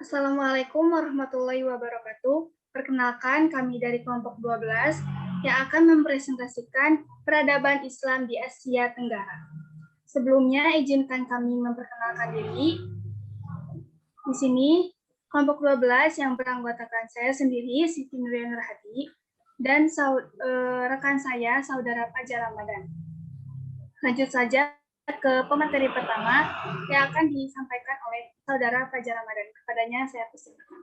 Assalamualaikum warahmatullahi wabarakatuh. Perkenalkan, kami dari kelompok 12 yang akan mempresentasikan peradaban Islam di Asia Tenggara. Sebelumnya, izinkan kami memperkenalkan diri. Di sini, kelompok 12 yang beranggotakan saya sendiri, Siti Nuryanur Hadi, dan rekan saya, Saudara Fajar Ramadan. Lanjut saja ke pemateri pertama yang akan disampaikan oleh Saudara Fajar Ramadan. Kepadanya saya persilakan.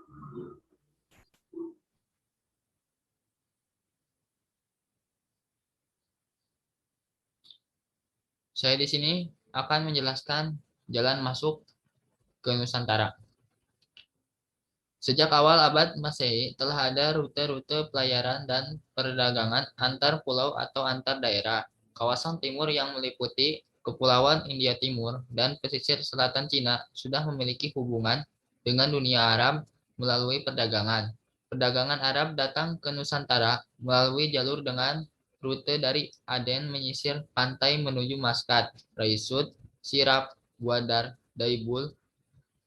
Saya di sini akan menjelaskan jalan masuk ke Nusantara. Sejak awal abad Masehi telah ada rute-rute pelayaran dan perdagangan antar pulau atau antar daerah. Kawasan timur yang meliputi Kepulauan India Timur dan pesisir selatan Cina sudah memiliki hubungan dengan dunia Arab melalui perdagangan. Perdagangan Arab datang ke Nusantara melalui jalur dengan rute dari Aden menyisir pantai menuju Maskat, Raisut, Sirap, Gwadar, Daibul,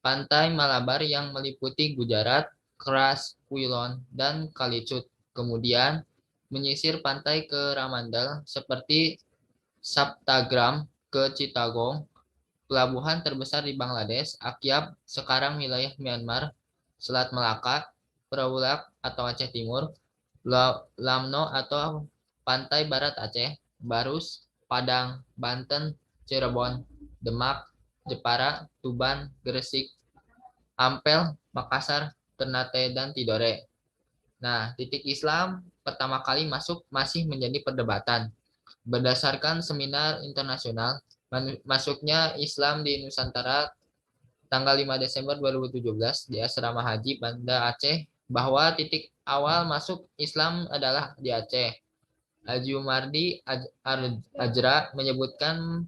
pantai Malabar yang meliputi Gujarat, Kras, Quilon, dan Kalicut. Kemudian menyisir pantai ke Ramandal seperti Saptagram ke Chittagong, pelabuhan terbesar di Bangladesh, Akyab, sekarang wilayah Myanmar, Selat Melaka, Perawulak atau Aceh Timur, Lamno atau pantai barat Aceh, Barus, Padang, Banten, Cirebon, Demak, Jepara, Tuban, Gresik, Ampel, Makassar, Ternate, dan Tidore. Nah, titik Islam pertama kali masuk masih menjadi perdebatan. Berdasarkan seminar internasional, masuknya Islam di Nusantara tanggal 5 Desember 2017 di Asrama Haji Banda Aceh, bahwa titik awal masuk Islam adalah di Aceh. Ajumardi Ajra menyebutkan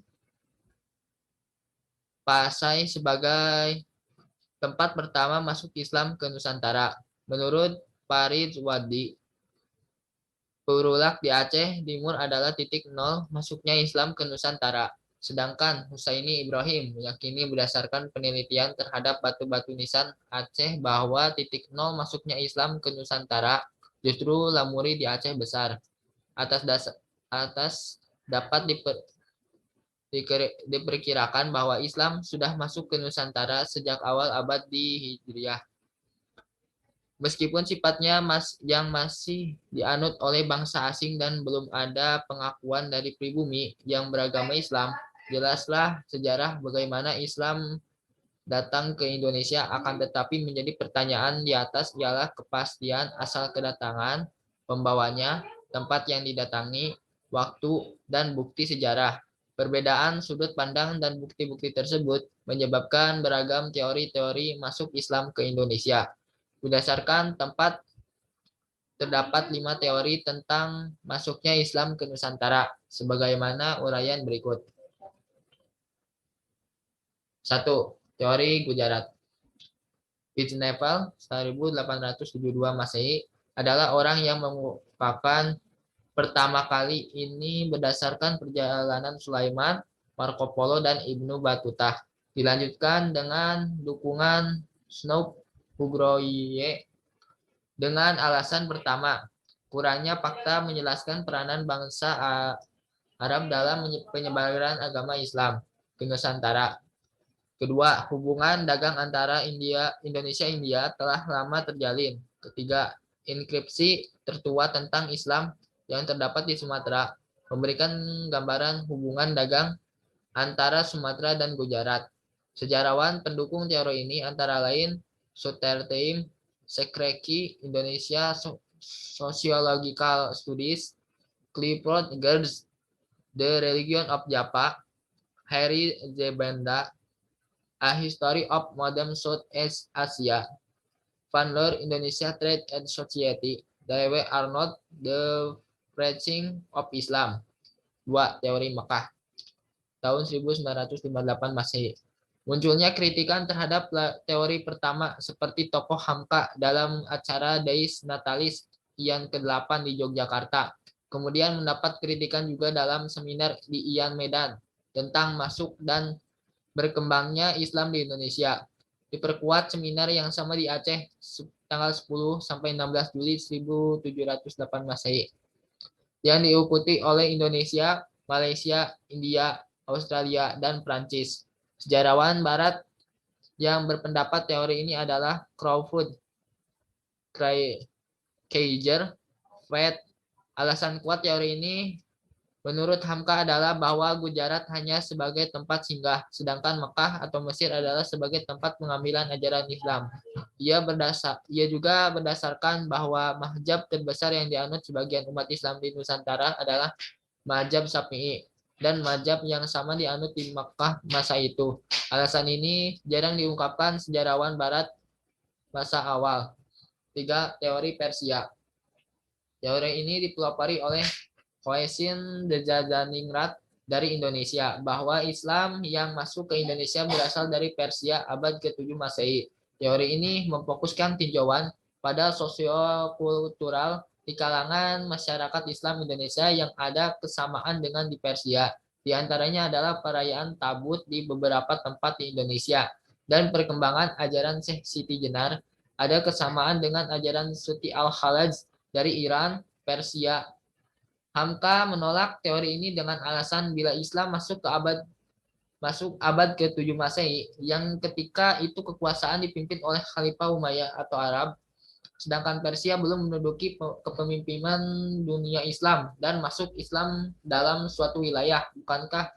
Pasai sebagai tempat pertama masuk Islam ke Nusantara. Menurut Farid Wadi, Peurulak di Aceh Timur adalah titik nol masuknya Islam ke Nusantara. Sedangkan Husaini Ibrahim meyakini berdasarkan penelitian terhadap batu-batu nisan Aceh bahwa titik nol masuknya Islam ke Nusantara justru Lamuri di Aceh Besar. Atas dapat diperkirakan bahwa Islam sudah masuk ke Nusantara sejak awal abad di Hijriah. Meskipun sifatnya yang masih dianut oleh bangsa asing dan belum ada pengakuan dari pribumi yang beragama Islam, jelaslah sejarah bagaimana Islam datang ke Indonesia, akan tetapi menjadi pertanyaan di atas ialah kepastian asal kedatangan, pembawanya, tempat yang didatangi, waktu, dan bukti sejarah. Perbedaan sudut pandang dan bukti-bukti tersebut menyebabkan beragam teori-teori masuk Islam ke Indonesia. Berdasarkan tempat, terdapat 5 teori tentang masuknya Islam ke Nusantara, sebagaimana uraian berikut. 1. Teori Gujarat. Pitnevel 1872 Masehi adalah orang yang mengungkapkan pertama kali ini berdasarkan perjalanan Sulaiman, Marco Polo, dan Ibnu Battuta. Dilanjutkan dengan dukungan Snow Hugroye dengan alasan pertama, kurangnya fakta menjelaskan peranan bangsa Arab dalam penyebaran agama Islam ke Nusantara. Kedua, hubungan dagang antara Indonesia-India telah lama terjalin. Ketiga, inskripsi tertua tentang Islam yang terdapat di Sumatera memberikan gambaran hubungan dagang antara Sumatera dan Gujarat. Sejarawan pendukung teori ini antara lain Suterteim, Sekreki, Indonesia Sociological Studies, Clifford Geertz, The Religion of Java, Harry Zebenda, A History of Modern South East Asia, Van Leur, Indonesia Trade and Society, W. Arnold, The Preaching of Islam. 2. Teori Mekah tahun 1958 Masehi. Munculnya kritikan terhadap teori pertama seperti tokoh Hamka dalam acara Deis Natalis Ian ke-8 di Yogyakarta. Kemudian mendapat kritikan juga dalam seminar di Ian Medan tentang masuk dan berkembangnya Islam di Indonesia. Diperkuat seminar yang sama di Aceh tanggal 10 sampai 16 Juli 1708 Masehi yang diikuti oleh Indonesia, Malaysia, India, Australia, dan Prancis. Sejarawan Barat yang berpendapat teori ini adalah Crawford, Kaiser, Fred. Alasan kuat teori ini menurut Hamka adalah bahwa Gujarat hanya sebagai tempat singgah, sedangkan Mekah atau Mesir adalah sebagai tempat pengambilan ajaran Islam. Ia juga berdasarkan bahwa mazhab terbesar yang dianut sebagian umat Islam di Nusantara adalah mazhab Syafi'i dan mazhab yang sama dianut di Mekah masa itu. Alasan ini jarang diungkapkan sejarawan Barat masa awal. 3. Teori Persia. Teori ini dipelopori oleh Khoesin Dejazaningrat dari Indonesia, bahwa Islam yang masuk ke Indonesia berasal dari Persia abad ke-7 Masehi. Teori ini memfokuskan tinjauan pada sosiokultural di kalangan masyarakat Islam Indonesia yang ada kesamaan dengan di Persia. Di antaranya adalah perayaan Tabut di beberapa tempat di Indonesia dan perkembangan ajaran Syekh Siti Jenar. Ada kesamaan dengan ajaran Suti Al-Khalaj dari Iran, Persia. Hamka menolak teori ini dengan alasan bila Islam masuk abad ke-7 Masehi yang ketika itu kekuasaan dipimpin oleh Khalifah Umayyah atau Arab, sedangkan Persia belum menduduki kepemimpinan dunia Islam dan masuk Islam dalam suatu wilayah, bukankah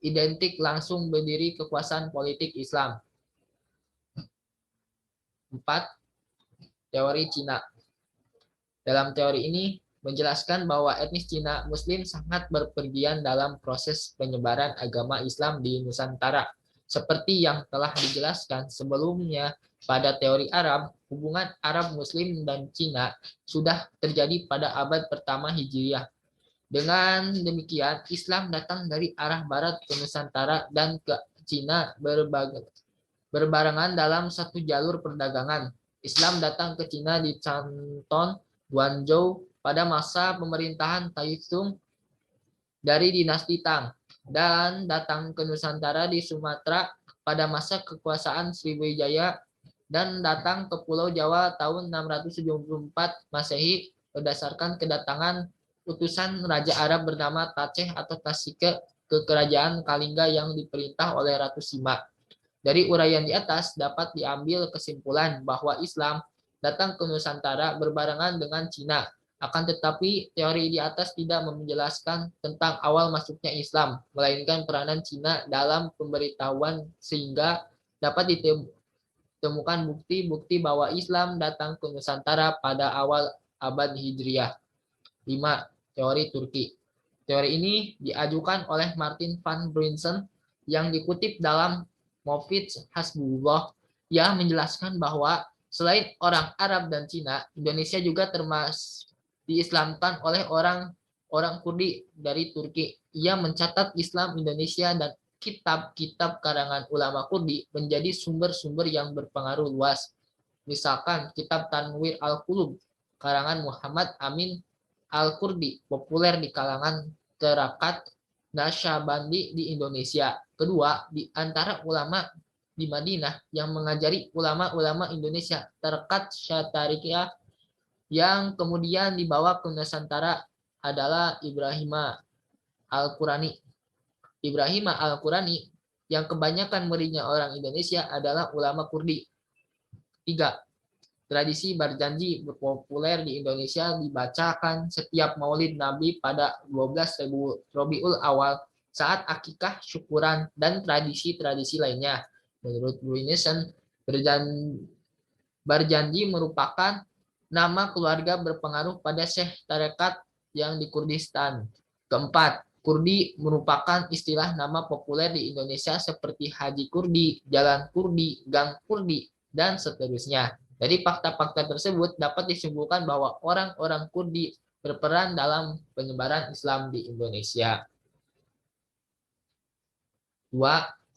identik langsung berdiri kekuasaan politik Islam? 4. Teori Cina. Dalam teori ini menjelaskan bahwa etnis Cina Muslim sangat berpergian dalam proses penyebaran agama Islam di Nusantara. Seperti yang telah dijelaskan sebelumnya pada teori Arab, hubungan Arab Muslim dan Cina sudah terjadi pada abad pertama Hijriah. Dengan demikian, Islam datang dari arah barat ke Nusantara dan ke Cina berbarengan dalam satu jalur perdagangan. Islam datang ke Cina di Canton, Guangzhou pada masa pemerintahan Taizong dari dinasti Tang dan datang ke Nusantara di Sumatera pada masa kekuasaan Sriwijaya dan datang ke Pulau Jawa tahun 674 Masehi berdasarkan kedatangan utusan Raja Arab bernama Taceh atau Tasike ke kerajaan Kalingga yang diperintah oleh Ratu Sima. Dari uraian di atas dapat diambil kesimpulan bahwa Islam datang ke Nusantara berbarengan dengan Cina. Akan tetapi teori di atas tidak menjelaskan tentang awal masuknya Islam, melainkan peranan Cina dalam pemberitahuan sehingga dapat ditemukan bukti-bukti bahwa Islam datang ke Nusantara pada awal abad Hijriah. 5. Teori Turki. Teori ini diajukan oleh Martin van Brunsen yang dikutip dalam Mofid Hasbullah yang menjelaskan bahwa selain orang Arab dan Cina, Indonesia juga termasuk diislamkan oleh orang Kurdi dari Turki. Ia mencatat Islam Indonesia dan kitab-kitab karangan ulama Kurdi menjadi sumber-sumber yang berpengaruh luas. Misalkan kitab Tanwir Al-Qulub karangan Muhammad Amin Al-Kurdi populer di kalangan terakat Nasyabandi di Indonesia. Kedua, di antara ulama di Madinah yang mengajari ulama-ulama Indonesia terkat Syatarikiyah yang kemudian dibawa ke Nusantara adalah Ibrahim Al-Qurani. Ibrahim Al-Qurani yang kebanyakan muridnya orang Indonesia adalah ulama Kurdi. 3. Tradisi berjanji populer di Indonesia dibacakan setiap Maulid Nabi pada 12 Rabiul Awal saat akikah, syukuran, dan tradisi-tradisi lainnya. Menurut Brunesen, berjanji merupakan nama keluarga berpengaruh pada Syekh Tarekat yang di Kurdistan. Keempat, Kurdi merupakan istilah nama populer di Indonesia seperti Haji Kurdi, Jalan Kurdi, Gang Kurdi, dan seterusnya. Dari fakta-fakta tersebut dapat disimpulkan bahwa orang-orang Kurdi berperan dalam penyebaran Islam di Indonesia. 2.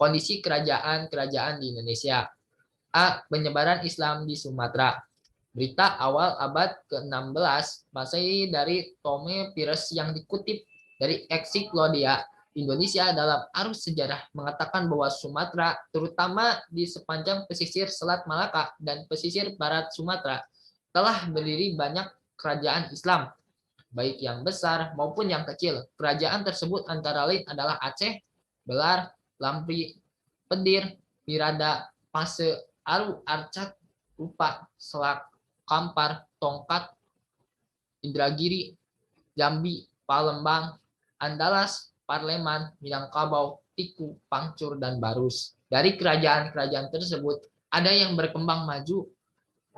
Kondisi kerajaan-kerajaan di Indonesia. A. Penyebaran Islam di Sumatera. Berita awal abad ke-16 Masehi dari Tome Pires yang dikutip dari Ensiklodia Indonesia dalam arus sejarah mengatakan bahwa Sumatera, terutama di sepanjang pesisir Selat Malaka dan pesisir barat Sumatera, telah berdiri banyak kerajaan Islam, baik yang besar maupun yang kecil. Kerajaan tersebut antara lain adalah Aceh, Belar, Lampri, Pedir, Mirada, Pase, Aru, Arcat, Rupa, Selak, Kampar, Tongkat, Indragiri, Jambi, Palembang, Andalas, Parleman, Minangkabau, Tiku, Pangcur, dan Barus. Dari kerajaan-kerajaan tersebut, ada yang berkembang maju,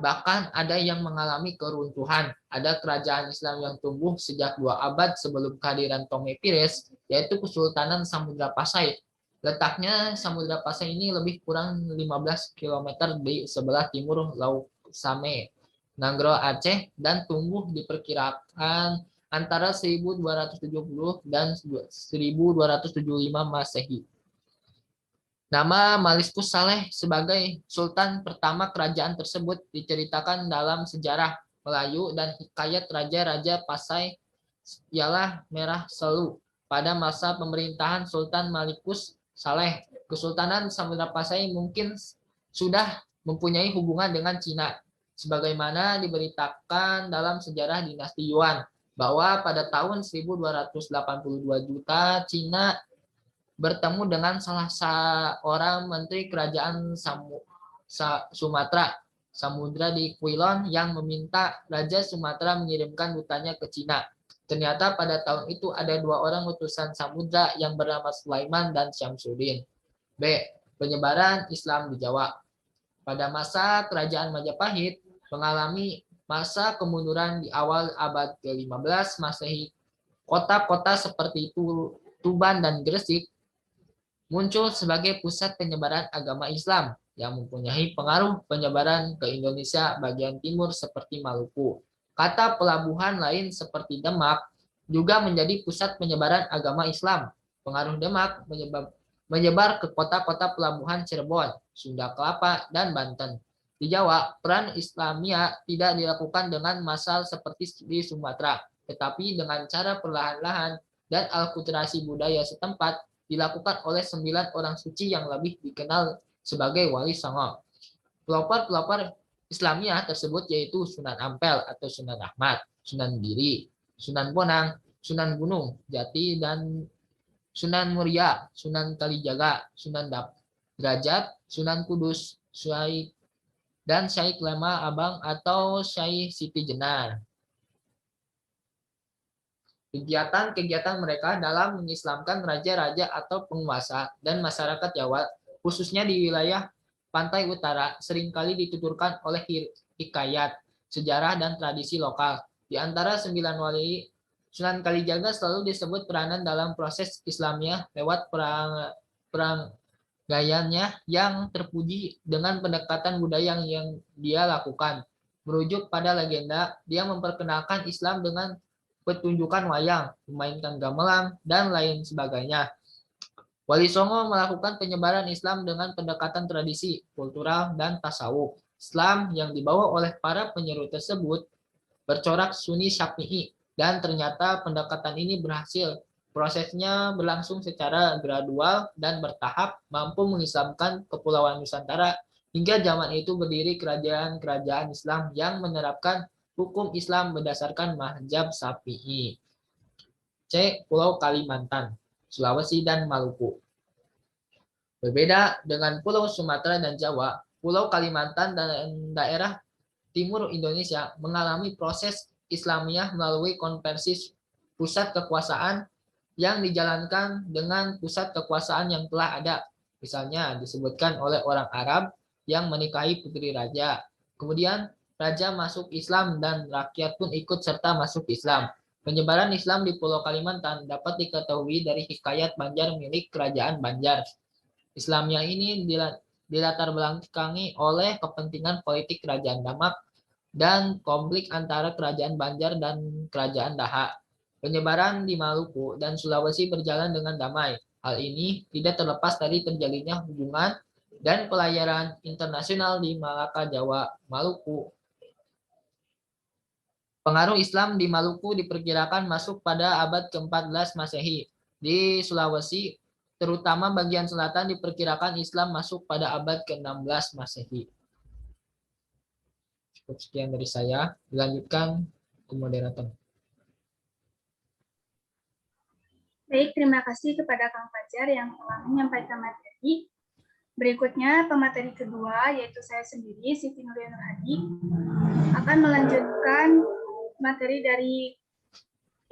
bahkan ada yang mengalami keruntuhan. Ada kerajaan Islam yang tumbuh sejak 2 abad sebelum kehadiran Tome Pires, yaitu Kesultanan Samudra Pasai. Letaknya Samudra Pasai ini lebih kurang 15 km di sebelah timur Laut Same, Nanggro Aceh, dan tumbuh diperkirakan antara 1270 dan 1275 Masehi. Nama Maliskus Saleh sebagai sultan pertama kerajaan tersebut diceritakan dalam sejarah Melayu dan hikayat raja-raja Pasai ialah Merah Selu. Pada masa pemerintahan Sultan Malikus Saleh, Kesultanan Samudra Pasai mungkin sudah mempunyai hubungan dengan Cina. Sebagaimana diberitakan dalam sejarah dinasti Yuan, bahwa pada tahun 1282 juta Cina bertemu dengan salah seorang menteri kerajaan Sumatera Samudra di Quilon yang meminta Raja Sumatera mengirimkan dutanya ke Cina. Ternyata pada tahun itu ada 2 orang utusan Samudra yang bernama Sulaiman dan Syamsuddin. B. Penyebaran Islam di Jawa. Pada masa kerajaan Majapahit mengalami masa kemunduran di awal abad ke-15 Masehi. Kota-kota seperti Tuban dan Gresik muncul sebagai pusat penyebaran agama Islam yang mempunyai pengaruh penyebaran ke Indonesia bagian timur seperti Maluku. Kata pelabuhan lain seperti Demak juga menjadi pusat penyebaran agama Islam. Pengaruh Demak menyebar ke kota-kota pelabuhan Cirebon, Sunda Kelapa, dan Banten. Di Jawa, peran Islamia tidak dilakukan dengan massal seperti di Sumatera, tetapi dengan cara perlahan-lahan dan alkulturasi budaya setempat dilakukan oleh 9 orang suci yang lebih dikenal sebagai Wali Songo. Pelopor-pelopor Islamiyah tersebut yaitu Sunan Ampel atau Sunan Ahmad, Sunan Giri, Sunan Bonang, Sunan Gunung Jati, dan Sunan Muria, Sunan Kalijaga, Sunan Derajat, Sunan Kudus, Syekh dan Syekh Lema Abang atau Syekh Siti Jenar. Kegiatan-kegiatan mereka dalam mengislamkan raja-raja atau penguasa dan masyarakat Jawa, khususnya di wilayah pantai utara, seringkali dituturkan oleh hikayat, sejarah, dan tradisi lokal. Di antara 9 wali, Sunan Kalijaga selalu disebut peranan dalam proses Islamiyah lewat perangaiannya yang terpuji dengan pendekatan budaya yang dia lakukan. Merujuk pada legenda, dia memperkenalkan Islam dengan pertunjukan wayang, memainkan gamelan, dan lain sebagainya. Wali Songo melakukan penyebaran Islam dengan pendekatan tradisi, kultural, dan tasawuf. Islam yang dibawa oleh para penyeru tersebut bercorak Sunni Syafi'i, dan ternyata pendekatan ini berhasil. Prosesnya berlangsung secara gradual dan bertahap, mampu mengislamkan Kepulauan Nusantara. Hingga zaman itu berdiri kerajaan-kerajaan Islam yang menerapkan hukum Islam berdasarkan mazhab Syafi'i. C. Pulau Kalimantan, Sulawesi, dan Maluku. Berbeda dengan Pulau Sumatera dan Jawa, Pulau Kalimantan dan daerah timur Indonesia mengalami proses Islamiyah melalui konversi pusat kekuasaan yang dijalankan dengan pusat kekuasaan yang telah ada. Misalnya disebutkan oleh orang Arab yang menikahi putri raja. Kemudian raja masuk Islam dan rakyat pun ikut serta masuk Islam. Penyebaran Islam di Pulau Kalimantan dapat diketahui dari hikayat Banjar milik Kerajaan Banjar. Islamiyah ini dilatar belakangi oleh kepentingan politik Kerajaan Demak dan konflik antara Kerajaan Banjar dan Kerajaan Daha. Penyebaran di Maluku dan Sulawesi berjalan dengan damai. Hal ini tidak terlepas dari terjalinnya hubungan dan pelayaran internasional di Malaka, Jawa, Maluku. Pengaruh Islam di Maluku diperkirakan masuk pada abad ke-14 Masehi. Di Sulawesi, terutama bagian selatan, diperkirakan Islam masuk pada abad ke-16 Masehi. Cukup sekian dari saya. Dilanjutkan ke moderator. Baik, terima kasih kepada Kang Fajar yang telah menyampaikan materi. Berikutnya, pemateri kedua, yaitu saya sendiri, Siti Nuria Nur Hadi, akan melanjutkan materi dari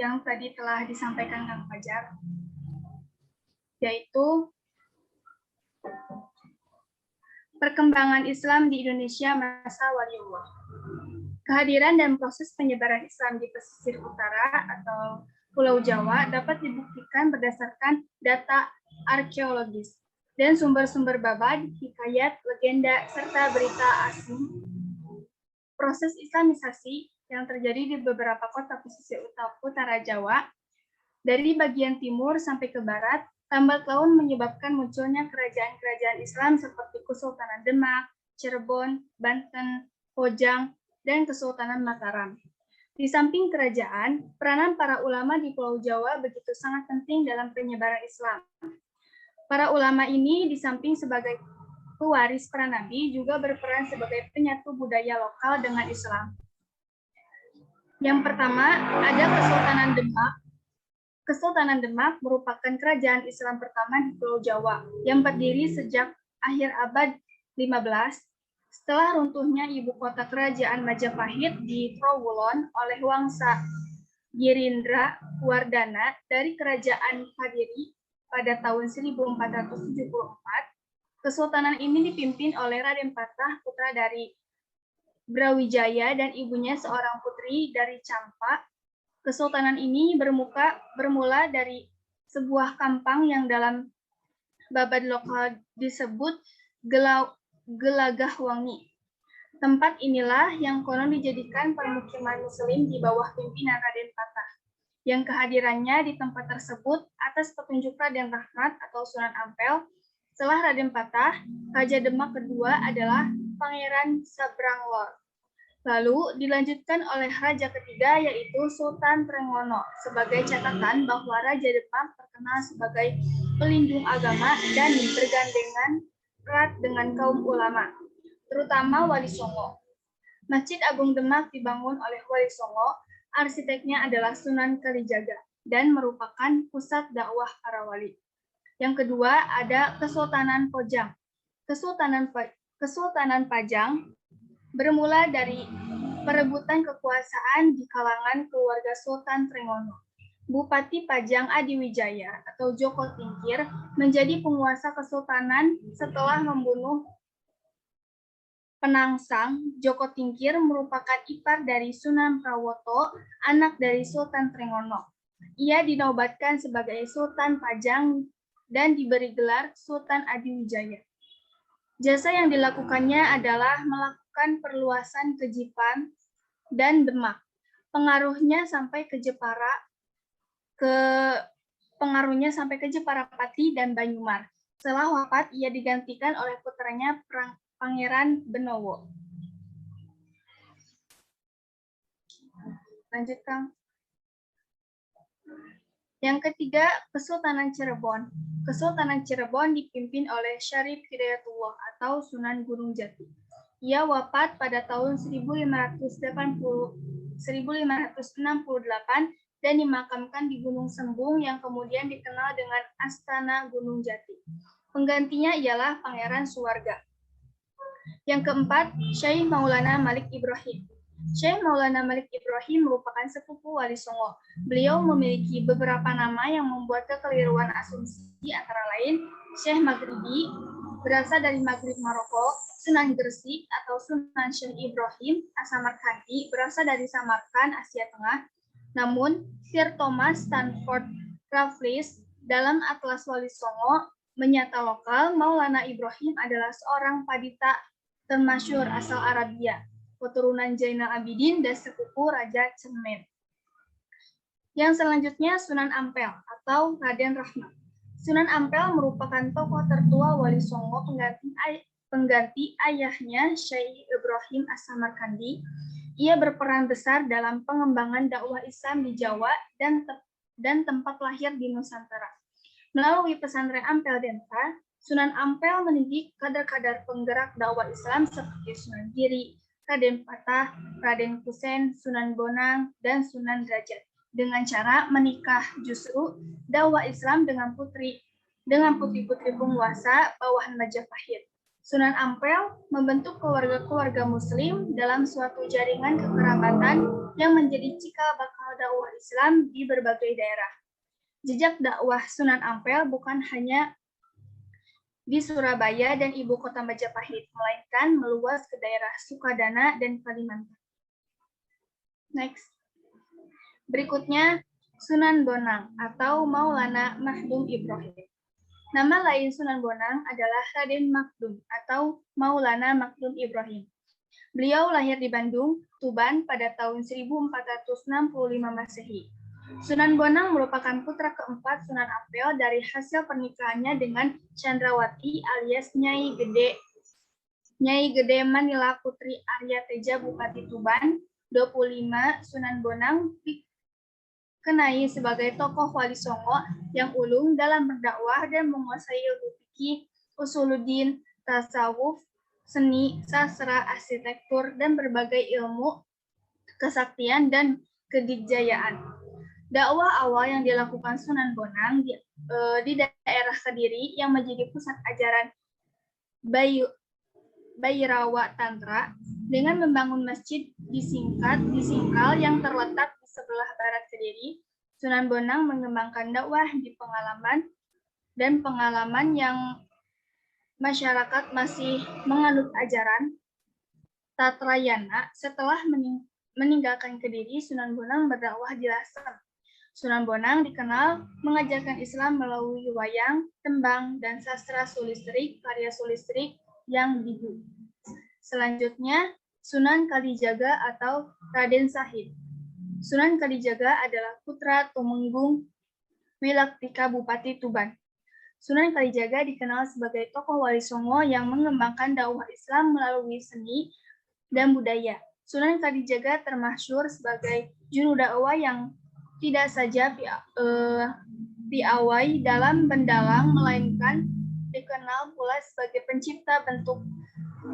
yang tadi telah disampaikan Kang Fajar, yaitu perkembangan Islam di Indonesia masa Waliullah. Kehadiran dan proses penyebaran Islam di pesisir utara atau Pulau Jawa dapat dibuktikan berdasarkan data arkeologis dan sumber-sumber babad, hikayat, legenda, serta berita asing. Proses Islamisasi yang terjadi di beberapa kota pesisir utara Jawa, dari bagian timur sampai ke barat, lambat laun menyebabkan munculnya kerajaan-kerajaan Islam seperti Kesultanan Demak, Cirebon, Banten, Pojang, dan Kesultanan Mataram. Di samping kerajaan, peranan para ulama di Pulau Jawa begitu sangat penting dalam penyebaran Islam. Para ulama ini di samping sebagai pewaris para nabi juga berperan sebagai penyatu budaya lokal dengan Islam. Yang pertama, ada Kesultanan Demak. Kesultanan Demak merupakan kerajaan Islam pertama di Pulau Jawa yang berdiri sejak akhir abad 15 setelah runtuhnya ibu kota kerajaan Majapahit di Trowulan oleh Wangsa Girindra Wardana dari kerajaan Kadiri pada tahun 1474. Kesultanan ini dipimpin oleh Raden Patah, putra dari Brawijaya, dan ibunya seorang putri dari Campa. Kesultanan ini bermula dari sebuah kampang yang dalam babad lokal disebut Gelagahwangi. Tempat inilah yang konon dijadikan permukiman Muslim di bawah pimpinan Raden Patah, yang kehadirannya di tempat tersebut atas petunjuk Raden Rahmat atau Sunan Ampel. Setelah Raden Patah, Raja Demak kedua adalah Pangeran Sabranglor. Lalu dilanjutkan oleh raja ketiga, yaitu Sultan Trenggono. Sebagai catatan bahwa Raja Demak terkenal sebagai pelindung agama dan bergandengan erat dengan kaum ulama, terutama Wali Songo. Masjid Agung Demak dibangun oleh Wali Songo. Arsiteknya adalah Sunan Kalijaga dan merupakan pusat dakwah para wali. Yang kedua ada Kesultanan Pojang. Kesultanan Pajang bermula dari perebutan kekuasaan di kalangan keluarga Sultan Trenggono. Bupati Pajang Adiwijaya atau Joko Tingkir menjadi penguasa kesultanan setelah membunuh Penangsang. Joko Tingkir merupakan ipar dari Sunan Prawoto, anak dari Sultan Trenggono. Ia dinobatkan sebagai Sultan Pajang dan diberi gelar Sultan Adiwijaya. Jasa yang dilakukannya adalah melakukan perluasan ke Jipan dan Demak. Pengaruhnya sampai ke Jepara Pati dan Banyumar. Setelah wafat, ia digantikan oleh putranya Pangeran Benowo. Lanjutkan. Yang ketiga, Kesultanan Cirebon. Kesultanan Cirebon dipimpin oleh Syarif Hidayatullah atau Sunan Gunung Jati. Ia wafat pada tahun 1568 dan dimakamkan di Gunung Sembung yang kemudian dikenal dengan Astana Gunung Jati. Penggantinya ialah Pangeran Suwarga. Yang keempat, Syekh Maulana Malik Ibrahim. Syekh Maulana Malik Ibrahim merupakan sepupu Wali Songo. Beliau memiliki beberapa nama yang membuat kekeliruan asumsi, antara lain Syekh Maghribi, berasal dari Maghrib Maroko, Sunan Gresik atau Sunan Syekh Ibrahim As-Samarkandi, berasal dari Samarkand, Asia Tengah. Namun, Sir Thomas Stanford Raffles dalam Atlas Wali Songo menyata lokal, Maulana Ibrahim adalah seorang padita termasyhur asal Arabia, keturunan Zainal Abidin dan sepupu Raja Cemen. Yang selanjutnya Sunan Ampel atau Raden Rahmat. Sunan Ampel merupakan tokoh tertua Wali Songo pengganti ayahnya Syekh Ibrahim As-Samarkandi. Ia berperan besar dalam pengembangan dakwah Islam di Jawa dan tempat lahir di Nusantara. Melalui pesantren Ampel Denta, Sunan Ampel mendidik kader-kader penggerak dakwah Islam seperti Sunan Giri, Raden Patah, Raden Kusen, Sunan Bonang, dan Sunan Derajat dengan cara menikah justru dakwah Islam dengan putri-putri penguasa bawahan Majapahit. Sunan Ampel membentuk keluarga-keluarga Muslim dalam suatu jaringan kekerabatan yang menjadi cikal bakal dakwah Islam di berbagai daerah. Jejak dakwah Sunan Ampel bukan hanya di Surabaya dan ibu kota Majapahit, melainkan meluas ke daerah Sukadana dan Kalimantan. Next. Berikutnya, Sunan Bonang atau Maulana Makhdum Ibrahim. Nama lain Sunan Bonang adalah Raden Makhdum atau Maulana Makhdum Ibrahim. Beliau lahir di Bandung, Tuban pada tahun 1465 Masehi. Sunan Bonang merupakan putra keempat Sunan Ampel dari hasil pernikahannya dengan Chandrawati alias Nyai Gede Manila Putri Arya Teja Bupati Tuban. 25 Sunan Bonang dikenai sebagai tokoh wali songo yang ulung dalam berdakwah dan menguasai ilmu fikih, usuluddin, tasawuf, seni, sastra, arsitektur, dan berbagai ilmu kesaktian dan kedikjayaan. Dakwah awal yang dilakukan Sunan Bonang di daerah Kediri yang menjadi pusat ajaran Bhairawa Tantra dengan membangun masjid di Singkal yang terletak di sebelah barat Kediri. Sunan Bonang mengembangkan dakwah di pengalaman yang masyarakat masih menganut ajaran Tatrayana. Setelah meninggalkan Kediri, Sunan Bonang berdakwah di Lasem. Sunan Bonang dikenal mengajarkan Islam melalui wayang, tembang, dan sastra sulistrik, karya sulistrik yang dibu. Selanjutnya, Sunan Kalijaga atau Raden Sahid. Sunan Kalijaga adalah putra Tumenggung Wilaktika Bupati Tuban. Sunan Kalijaga dikenal sebagai tokoh wali songo yang mengembangkan dakwah Islam melalui seni dan budaya. Sunan Kalijaga termasyhur sebagai juru dakwah yang tidak saja piawai dalam mendalang, melainkan dikenal pula sebagai pencipta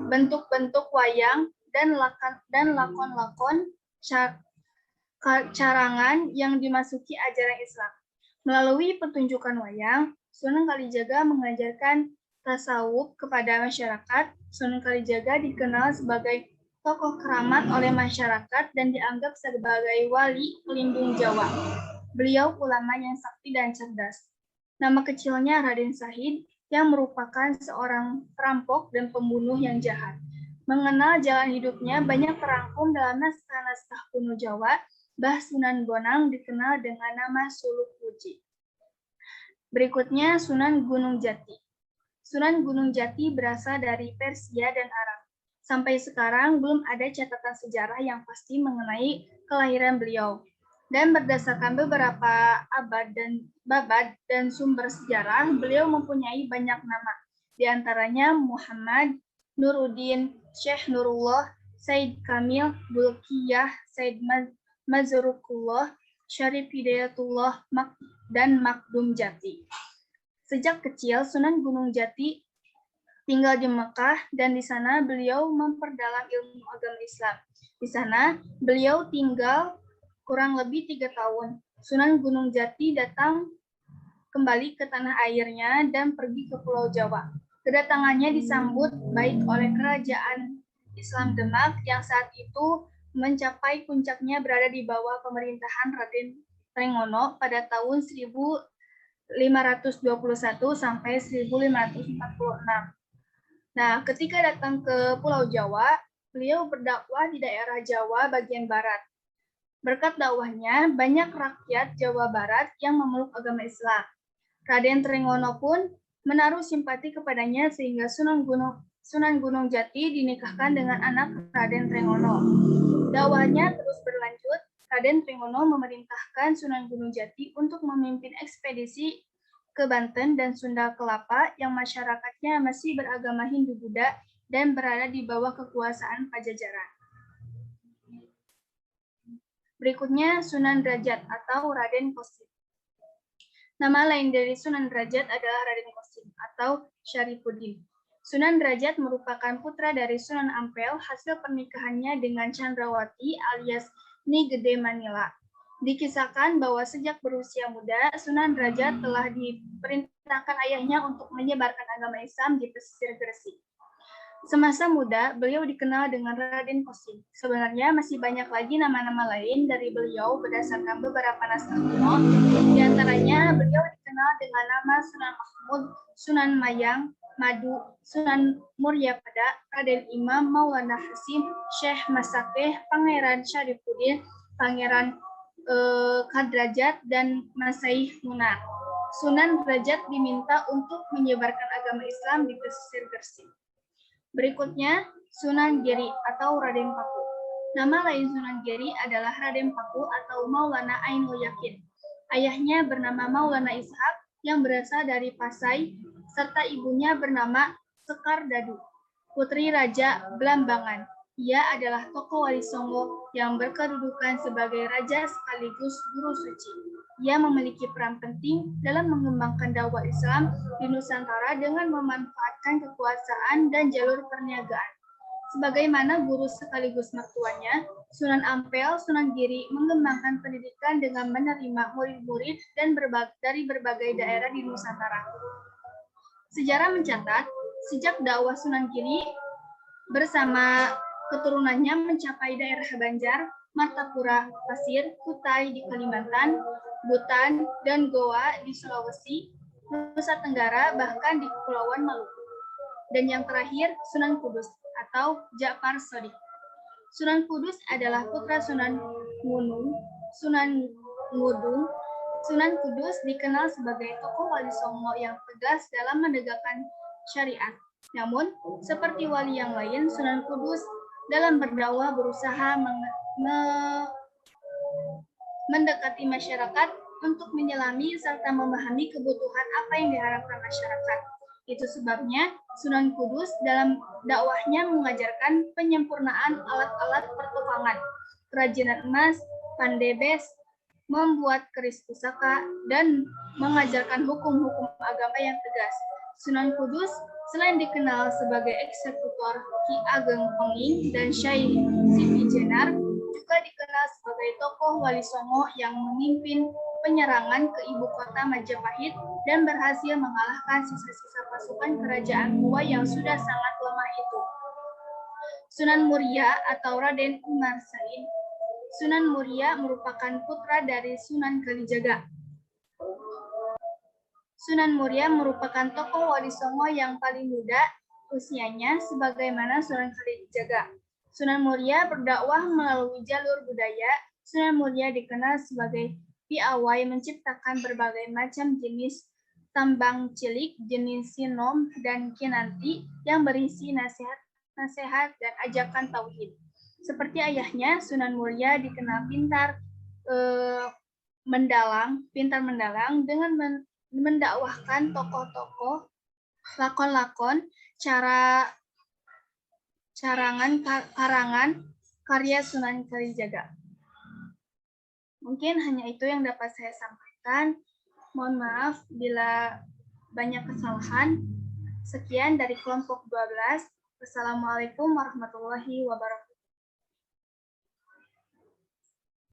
bentuk-bentuk wayang dan lakon-lakon carangan yang dimasuki ajaran Islam. Melalui pertunjukan wayang, Sunan Kalijaga mengajarkan tasawuf kepada masyarakat. Sunan Kalijaga dikenal sebagai tokoh keramat oleh masyarakat dan dianggap sebagai wali pelindung Jawa. Beliau ulama yang sakti dan cerdas. Nama kecilnya Raden Sahid yang merupakan seorang perampok dan pembunuh yang jahat. Mengenal jalan hidupnya banyak terangkum dalam naskah-naskah kuno Jawa. Mbah Sunan Bonang dikenal dengan nama Suluk Puji. Berikutnya Sunan Gunung Jati. Sunan Gunung Jati berasal dari Persia dan Arab. Sampai sekarang belum ada catatan sejarah yang pasti mengenai kelahiran beliau. Dan berdasarkan beberapa babad dan sumber sejarah, beliau mempunyai banyak nama. Di antaranya Muhammad, Nuruddin, Syekh Nurullah, Said Kamil, Bulkiyah, Said Mazrukullah, Syarif Hidayatullah, dan Makdum Jati. Sejak kecil, Sunan Gunung Jati tinggal di Mekah dan di sana beliau memperdalam ilmu agama Islam. Di sana beliau tinggal kurang lebih 3 tahun. Sunan Gunung Jati datang kembali ke tanah airnya dan pergi ke Pulau Jawa. Kedatangannya disambut baik oleh kerajaan Islam Demak yang saat itu mencapai puncaknya berada di bawah pemerintahan Raden Trenggono pada tahun 1521 sampai 1546. Nah, ketika datang ke Pulau Jawa, beliau berdakwah di daerah Jawa bagian barat. Berkat dakwahnya, banyak rakyat Jawa Barat yang memeluk agama Islam. Raden Trenggono pun menaruh simpati kepadanya sehingga Sunan Gunung Jati dinikahkan dengan anak Raden Trenggono. Dakwahnya terus berlanjut. Raden Trenggono memerintahkan Sunan Gunung Jati untuk memimpin ekspedisi ke Banten dan Sunda Kelapa yang masyarakatnya masih beragama Hindu-Buddha dan berada di bawah kekuasaan Pajajaran. Berikutnya Sunan Derajat atau Raden Kosit. Nama lain dari Sunan Derajat adalah Raden Qasim atau Syarifuddin. Sunan Derajat merupakan putra dari Sunan Ampel hasil pernikahannya dengan Chandrawati alias Ni Gede Manila. Dikisahkan bahwa sejak berusia muda, Sunan Derajat telah diperintahkan ayahnya untuk menyebarkan agama Islam di pesisir Gresik. Semasa muda, beliau dikenal dengan Raden Qasim. Sebenarnya masih banyak lagi nama-nama lain dari beliau berdasarkan beberapa naskah kuno. Di antaranya, beliau dikenal dengan nama Sunan Mahmud, Sunan Mayang, Madu, Sunan Muryapada, Raden Imam, Maulana Hasim, Syekh Masakeh, Pangeran Syarifuddin, Pangeran Kadrajat, dan Masaih Munar. Sunan Derajat diminta untuk menyebarkan agama Islam di pesisir Gresik. Berikutnya, Sunan Giri atau Raden Paku. Nama lain Sunan Giri adalah Raden Paku atau Maulana Ainul Yakin. Ayahnya bernama Maulana Ishak yang berasal dari Pasai, serta ibunya bernama Sekar Dadu, putri Raja Blambangan. Ia adalah tokoh Wali Songo yang berkedudukan sebagai raja sekaligus guru suci. Ia memiliki peran penting dalam mengembangkan dakwah Islam di Nusantara dengan memanfaatkan kekuasaan dan jalur perniagaan. Sebagaimana guru sekaligus mertuanya, Sunan Ampel, Sunan Giri mengembangkan pendidikan dengan menerima murid-murid dari berbagai daerah di Nusantara. Sejarah mencatat, sejak dakwah Sunan Giri bersama keturunannya mencapai daerah Banjar, Martapura, Pasir, Kutai di Kalimantan, Butan, dan Goa di Sulawesi, Nusa Tenggara, bahkan di Kepulauan Maluku. Dan yang terakhir, Sunan Kudus atau Ja'far Shadiq. Sunan Kudus adalah putra Sunan Ngunung, Sunan Ngudung. Sunan Kudus dikenal sebagai tokoh Wali Songo yang tegas dalam menegakkan syariat. Namun, seperti wali yang lain, Sunan Kudus dalam berdakwah berusaha mendekati masyarakat untuk menyelami serta memahami kebutuhan apa yang diharapkan masyarakat. Itu sebabnya Sunan Kudus dalam dakwahnya mengajarkan penyempurnaan alat-alat pertukangan, kerajinan emas, pandebes, membuat keris pusaka, dan mengajarkan hukum-hukum agama yang tegas. Sunan Kudus selain dikenal sebagai eksekutor Ki Ageng Penging dan Syai Siti Jenar, juga dikenal sebagai tokoh Wali Songo yang memimpin penyerangan ke ibu kota Majapahit dan berhasil mengalahkan sisa-sisa pasukan kerajaan Goa yang sudah sangat lemah itu. Sunan Muria atau Raden Umar Said. Sunan Muria merupakan putra dari Sunan Kalijaga. Sunan Muria merupakan tokoh Wali Songo yang paling muda usianya sebagaimana Sunan Kalijaga. Sunan Muria berdakwah melalui jalur budaya. Sunan Muria dikenal sebagai piawai menciptakan berbagai macam jenis tambang cilik, jenis sinom, dan kinanti yang berisi nasihat dan ajakan tauhid. Seperti ayahnya, Sunan Muria dikenal pintar mendalang dengan mendakwahkan tokoh-tokoh, lakon-lakon, karangan karya Sunan Kalijaga. Mungkin hanya itu yang dapat saya sampaikan. Mohon maaf bila banyak kesalahan. Sekian dari kelompok 12. Wassalamualaikum warahmatullahi wabarakatuh.